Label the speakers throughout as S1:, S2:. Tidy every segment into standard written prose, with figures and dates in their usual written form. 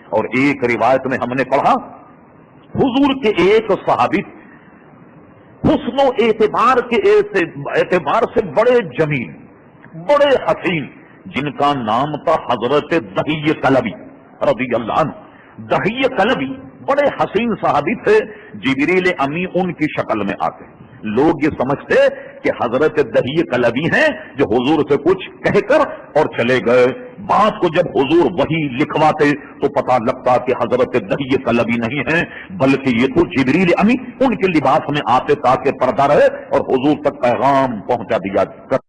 S1: اور ایک روایت میں ہم نے پڑھا حضور کے ایک صحابی حسن و اعتبار کے اعتبار سے بڑے جمیل بڑے حسین، جن کا نام تھا حضرت دہی کلبی رضی اللہ عنہ۔ دہی کلبی بڑے حسین صحابی تھے، جبریل امی ان کی شکل میں آتے، لوگ یہ سمجھتے کہ حضرت دہی کلبی ہیں جو حضور سے کچھ کہہ کر اور چلے گئے، بات کو جب حضور وہی لکھواتے تو پتہ لگتا کہ حضرت دہی کلبی نہیں ہیں، بلکہ یہ تو جبریل امی ان کے لباس میں آتے تاکہ پردہ رہے اور حضور تک پیغام پہنچا دیا کر،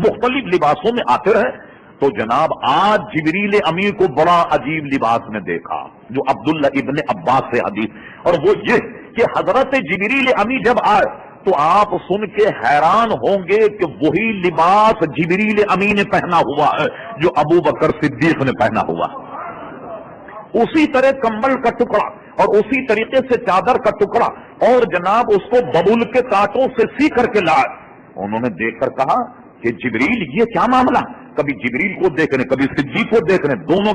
S1: مختلف لباسوں میں آتے رہے۔ تو جناب آج جبریل امی کو بڑا عجیب لباس میں دیکھا، جو عبداللہ ابن عباس سے حدیث، اور وہ یہ کہ حضرت جبریل امی جب آئے تو آپ سن کے حیران ہوں گے کہ وہی لباس جبریل امی نے پہنا ہوا ہے جو ابو بکر صدیق نے پہنا ہوا ہے، اسی طرح کمبل کا ٹکڑا اور اسی طریقے سے چادر کا ٹکڑا، اور جناب اس کو ببول کے کانٹوں سے سی کر کے لائے۔ انہوں نے دیکھ کر کہا کہ جبریل یہ کیا معاملہ، کبھی جبریل کو دیکھ رہے کبھی صدیق کو دیکھ رہے، دونوں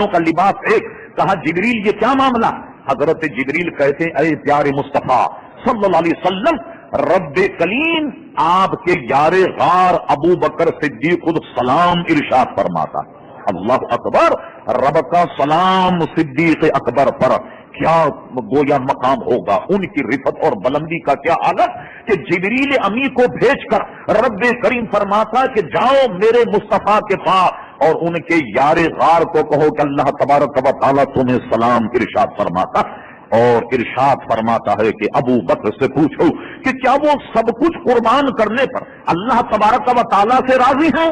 S1: کا لباس ایک۔ کہا جبریل یہ کیا معاملہ؟ حضرت جبریل کہتے ہیں اے پیارے مصطفیٰ صلی اللہ علیہ وسلم، رب کلیم آپ کے یار غار ابو بکر صدیق خود سلام ارشاد فرماتا۔ اللہ اکبر، رب کا سلام صدیق اکبر پر، کیا گویا مقام ہوگا، ان کی رفت اور بلندی کا کیا حالت کہ جبریل امی کو بھیج کر رب کریم فرماتا کہ جاؤ میرے مصطفیٰ کے پاس اور ان کے یار غار کو کہو کہ اللہ تبارک و تعالیٰ تمہیں سلام ارشاد فرماتا، اور ارشاد فرماتا ہے کہ ابو بکر سے پوچھو کہ کیا وہ سب کچھ قربان کرنے پر اللہ تبارک و تعالیٰ سے راضی ہیں؟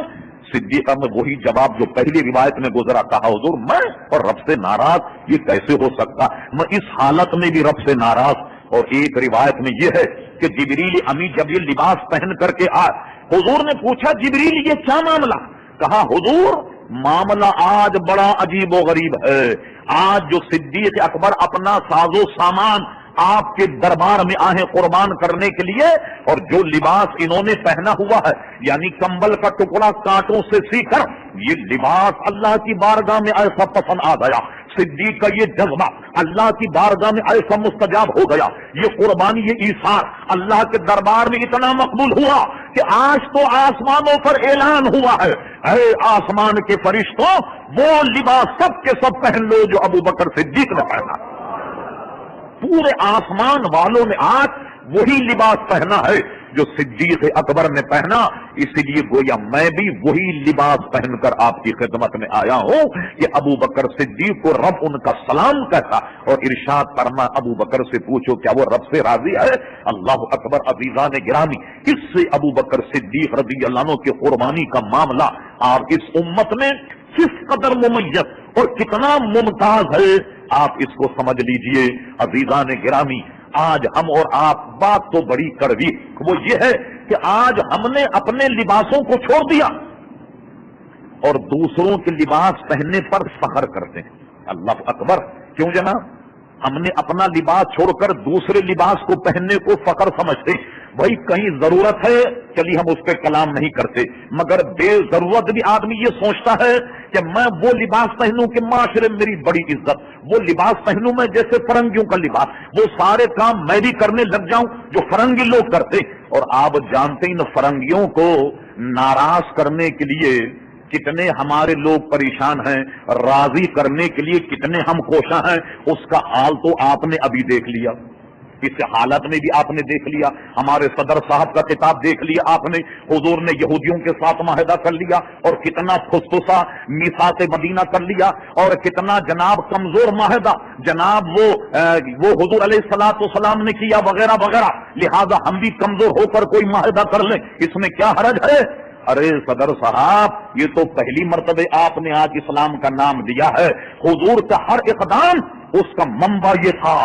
S1: صدیقہ میں وہی جواب جو پہلی روایت میں گزرا، کہا حضور میں اور رب سے ناراض، یہ کیسے ہو سکتا، میں اس حالت میں بھی رب سے ناراض۔ اور ایک روایت میں یہ ہے کہ جبریل امی جب یہ لباس پہن کر کے آئے، حضور نے پوچھا جبریل یہ کیا معاملہ؟ کہا حضور معاملہ آج بڑا عجیب و غریب ہے، آج جو صدیق اکبر اپنا ساز و سامان آپ کے دربار میں آئے قربان کرنے کے لیے، اور جو لباس انہوں نے پہنا ہوا ہے یعنی کمبل کا ٹکڑا کانٹوں سے سی کر، یہ لباس اللہ کی بارگاہ میں ایسا پسند آ گیا، صدیق کا یہ جذبہ اللہ کی بارگاہ میں ایسا مستجاب ہو گیا، یہ قربانی یہ ایثار اللہ کے دربار میں اتنا مقبول ہوا کہ آج تو آسمانوں پر اعلان ہوا ہے، اے آسمان کے فرشتوں وہ لباس سب کے سب پہن لو جو ابو بکر صدیق نے پہنا۔ پورے آسمان والوں نے آج وہی لباس پہنا ہے جو صدیق اکبر نے پہنا، اسی لیے گویا میں بھی وہی لباس پہن کر آپ کی خدمت میں آیا ہوں کہ ابو بکر صدیق کو رب ان کا سلام کہتا، اور ارشاد فرما ابو بکر سے پوچھو کیا وہ رب سے راضی ہے؟ اللہ اکبر، عزیزان گرامی، اس سے ابو بکر صدیق رضی اللہ عنہ کی قربانی کا معاملہ آپ اس امت میں کس قدر ممیز اور کتنا ممتاز ہے آپ اس کو سمجھ لیجئے۔ عزیزان گرامی، آج ہم اور آپ بات تو بڑی کڑوی، وہ یہ ہے کہ آج ہم نے اپنے لباسوں کو چھوڑ دیا اور دوسروں کے لباس پہننے پر فخر کرتے ہیں۔ اللہ اکبر، کیوں جناب؟ ہم نے اپنا لباس چھوڑ کر دوسرے لباس کو پہننے کو فخر سمجھتے، بھائی کہیں ضرورت ہے چلیے ہم اس پہ کلام نہیں کرتے، مگر بے ضرورت بھی آدمی یہ سوچتا ہے کہ میں وہ لباس پہنوں کہ معاشرے میں میری بڑی عزت، وہ لباس پہنوں میں جیسے فرنگیوں کا لباس، وہ سارے کام میں بھی کرنے لگ جاؤں جو فرنگی لوگ کرتے۔ اور آپ جانتے ہیں فرنگیوں کو ناراض کرنے کے لیے کتنے ہمارے لوگ پریشان ہیں، راضی کرنے کے لیے کتنے ہم کوشاں ہیں، اس کا حال تو آپ نے ابھی دیکھ لیا، اس حالت میں بھی آپ نے دیکھ لیا، ہمارے صدر صاحب کا خطاب دیکھ لیا آپ نے، حضور نے یہودیوں کے ساتھ معاہدہ کر لیا اور کتنا پھسپھسا میثاق مدینہ کر لیا، اور کتنا جناب کمزور معاہدہ جناب وہ حضور علیہ الصلوۃ والسلام نے کیا وغیرہ وغیرہ، لہذا ہم بھی کمزور ہو کر کوئی معاہدہ کر لیں، اس میں کیا حرج ہے؟ ارے صدر صاحب یہ تو پہلی مرتبہ آپ نے آج اسلام کا نام دیا ہے، حضور کا ہر اقدام اس کا منبع یہ تھا،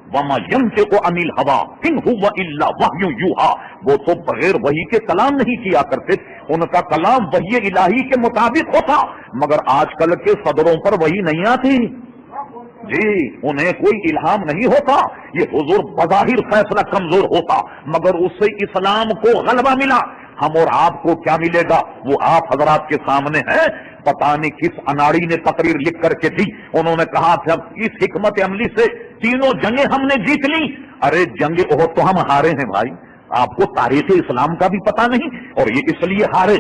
S1: وما ينطق عن الهوى ان هو الا وحی یوحى، وہ تو بغیر وحی کے کلام نہیں کیا کرتے، ان کا کلام وحی الہی کے مطابق ہوتا، مگر آج کل کے صدروں پر وحی نہیں آتی جی، انہیں کوئی الہام نہیں ہوتا، یہ حضور بظاہر فیصلہ کمزور ہوتا مگر اس سے اسلام کو غلبہ ملا، ہم اور آپ کو کیا ملے گا وہ آپ حضرات کے سامنے ہے. پتہ نہیں کس اناڑی نے تقریر لکھ کر کے دی. انہوں نے کہا تھا اس حکمت عملی سے تینوں جنگیں ہم نے جیت لی. ارے جنگ احد تو ہم ہارے ہیں بھائی. آپ کو تاریخ اسلام کا بھی پتہ نہیں اور یہ اس لیے ہارے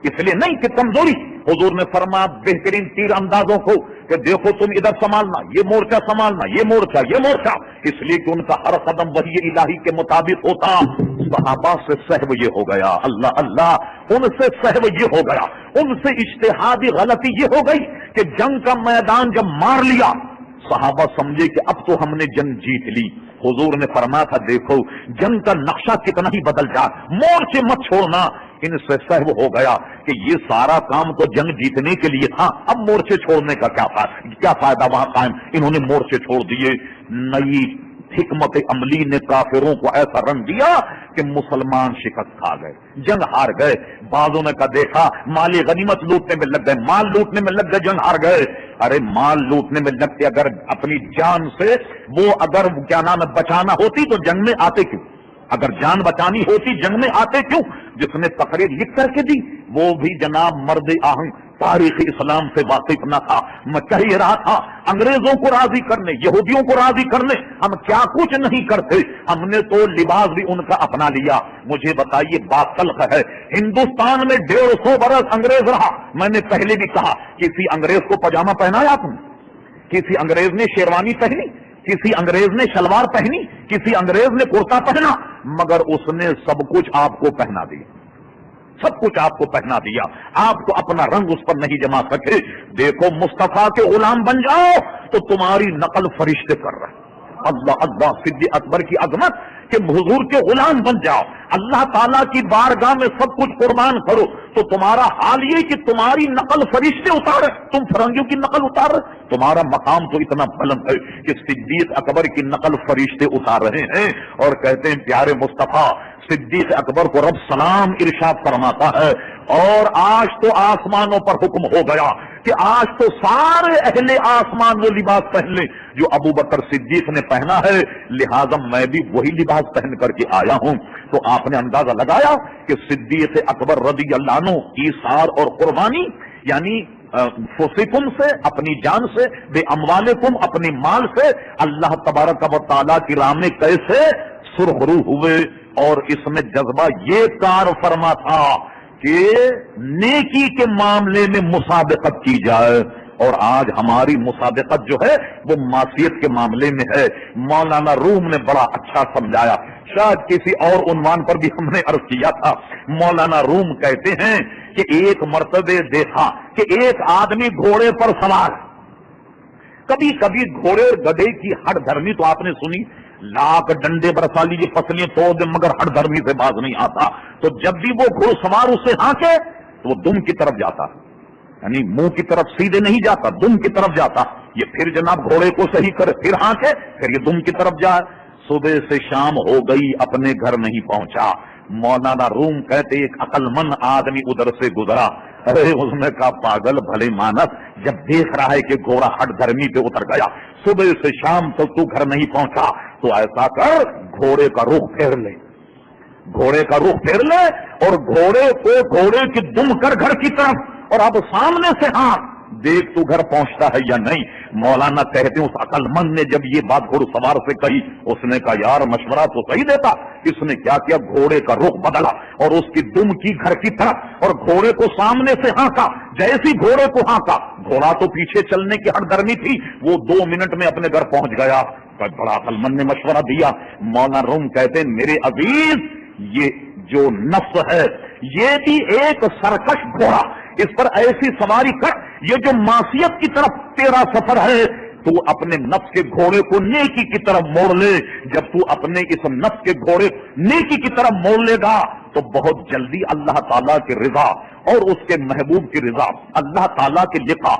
S1: اس لیے نہیں کہ کمزوری. حضور نے فرمایا بہترین تیر اندازوں کو کہ دیکھو تم ادھر سنبھالنا, یہ مورچہ سنبھالنا, یہ مورچہ, یہ مورچہ, اس لیے کہ ان کا ہر قدم وحی الہی کے مطابق ہوتا. صحابہ سے سہو یہ ہو گیا, اللہ اللہ, ان سے سہو یہ ہو گیا, ان سے اجتہادی غلطی یہ ہو گئی کہ جنگ کا میدان جب مار لیا صحابہ سمجھے کہ اب تو ہم نے جنگ جیت لی. حضور نے فرمایا تھا دیکھو جنگ کا نقشہ کتنا ہی بدل جا, مورچے مت چھوڑنا. ان سے سہو ہو گیا کہ یہ سارا کام تو جنگ جیتنے کے لیے تھا, اب مورچے چھوڑنے کا کیا فائدہ وہاں قائم. انہوں نے مورچے چھوڑ دیے. نئی حکمت عملی نے کافروں کو ایسا رنگ دیا کہ مسلمان شکست کھا گئے, جنگ ہار گئے. بعضوں نے کا دیکھا مالی غنیمت لوٹنے میں لگ گئے, مال لوٹنے میں لگ گئے, جنگ ہار گئے. ارے مال لوٹنے میں لگتے اگر اپنی جان سے وہ اگر کیا نام ہے بچانا ہوتی تو جنگ میں آتے کیوں؟ اگر جان بچانی ہوتی جنگ میں آتے کیوں؟ جس نے تقریر لکھ کر کے دی وہ بھی جناب مرد آہنگ تاریخ اسلام سے واقف نہ تھا. میں کہہ ہی رہا تھا انگریزوں کو راضی کرنے, یہودیوں کو راضی کرنے ہم کیا کچھ نہیں کرتے. ہم نے تو لباس بھی ان کا اپنا لیا. مجھے بتائیے بات تلخ ہے, ہندوستان میں 150 برس انگریز رہا. میں نے پہلے بھی کہا کسی انگریز کو پاجامہ پہنایا تم؟ کسی انگریز نے شیروانی پہنی؟ کسی انگریز نے شلوار پہنی؟ کسی انگریز نے کرتا پہنا؟ مگر اس نے سب کچھ آپ کو پہنا دیا, سب کچھ آپ کو پہنا دیا. آپ کو اپنا رنگ اس پر نہیں جما سکے. دیکھو مصطفیٰ کے غلام بن جاؤ تو تمہاری نقل فرشتے کر رہے. اللہ اللہ, صدیق اکبر کی عظمت کہ حضور کے غلام بن جاؤ, اللہ تعالیٰ کی بارگاہ میں سب کچھ قربان کرو تو تمہارا حال یہ کہ تمہاری نقل فرشتے اتارے, تم فرنگیوں کی نقل اتار رہے. تمہارا مقام تو اتنا بلند ہے کہ صدیق اکبر کی نقل فرشتے اتار رہے ہیں اور کہتے ہیں پیارے مصطفیٰ صدیق اکبر کو رب سلام ارشاد فرماتا ہے اور آج تو آسمانوں پر حکم ہو گیا کہ آج تو سارے اہل آسمان وہ لباس پہن لیں جو ابو بکر صدیق نے پہنا ہے, لہذا میں بھی وہی لباس پہن کر کے آیا ہوں. تو آپ نے اندازہ لگایا کہ صدیق اکبر رضی اللہ عنہ ایثار اور قربانی یعنی فسکم سے اپنی جان سے, بے اموالکم اپنی مال سے اللہ تبارک و تعالیٰ کی راہ میں کیسے سرخرو ہوئے. اور اس میں جذبہ یہ کار فرما تھا کہ نیکی کے معاملے میں مسابقت کی جائے, اور آج ہماری مسابقت جو ہے وہ معصیت کے معاملے میں ہے. مولانا روم نے بڑا اچھا سمجھایا, شاید کسی اور عنوان پر بھی ہم نے عرض کیا تھا. مولانا روم کہتے ہیں کہ ایک مرتبہ دیکھا کہ ایک آدمی گھوڑے پر سوار, کبھی کبھی گھوڑے اور گدھے کی ہڈ دھرمی تو آپ نے سنی, لاکھ ڈنڈے برسا لیجیے پسلیاں توڑ دے مگر ہڈ دھرمی سے باز نہیں آتا. تو جب بھی وہ گھوڑ سوار اسے ہانکے تو وہ دم کی طرف جاتا, یعنی منہ کی طرف سیدھے نہیں جاتا, دم کی طرف جاتا. یہ پھر جناب گھوڑے کو صحیح کرے, پھر ہانکے, پھر یہ دم کی طرف جائے. صبح سے شام ہو گئی اپنے گھر نہیں پہنچا. مولانا روم کہتے ایک عقل مند آدمی ادھر سے گزرا. ارے اس نے کہا پاگل بھلے مانس, جب دیکھ رہا ہے کہ گھوڑا ہٹ دھرمی پہ اتر گیا, صبح سے شام تک تو گھر نہیں پہنچا, تو ایسا کر گھوڑے کا رخ پھیر لے, گھوڑے کا رخ پھیر لے اور گھوڑے کو گھوڑے کی دم کر گھر کی طرف, اور اب سامنے سے ہاتھ دیکھ تو گھر پہنچتا ہے یا نہیں. مولانا کہتے ہیں اس عقل مند نے جب یہ بات گھوڑ سوار سے کہی, اس نے کہا یار مشورہ تو صحیح دیتا. اس نے کیا کیا, گھوڑے کا رخ بدلا اور اس کی دم کی گھر کی طرف, اور گھوڑے کو سامنے سے ہانکا. جیسی گھوڑے کو ہانکا, گھوڑا تو پیچھے چلنے کی ہٹ درمی تھی, وہ 2 منٹ میں اپنے گھر پہنچ گیا. بڑا عقل مند نے مشورہ دیا. مولانا روم کہتے ہیں میرے عزیز یہ جو نفس ہے یہ بھی ایک سرکش گھوڑا, اس پر ایسی سواری کر, یہ جو معصیت کی طرف تیرا سفر ہے تو اپنے نفس کے گھوڑے کو نیکی کی طرف موڑ لے. جب تو اپنے اس نفس کے گھوڑے نیکی کی طرف موڑ لے گا تو بہت جلدی اللہ تعالیٰ کی رضا اور اس کے محبوب کی رضا, اللہ تعالیٰ کے لقاء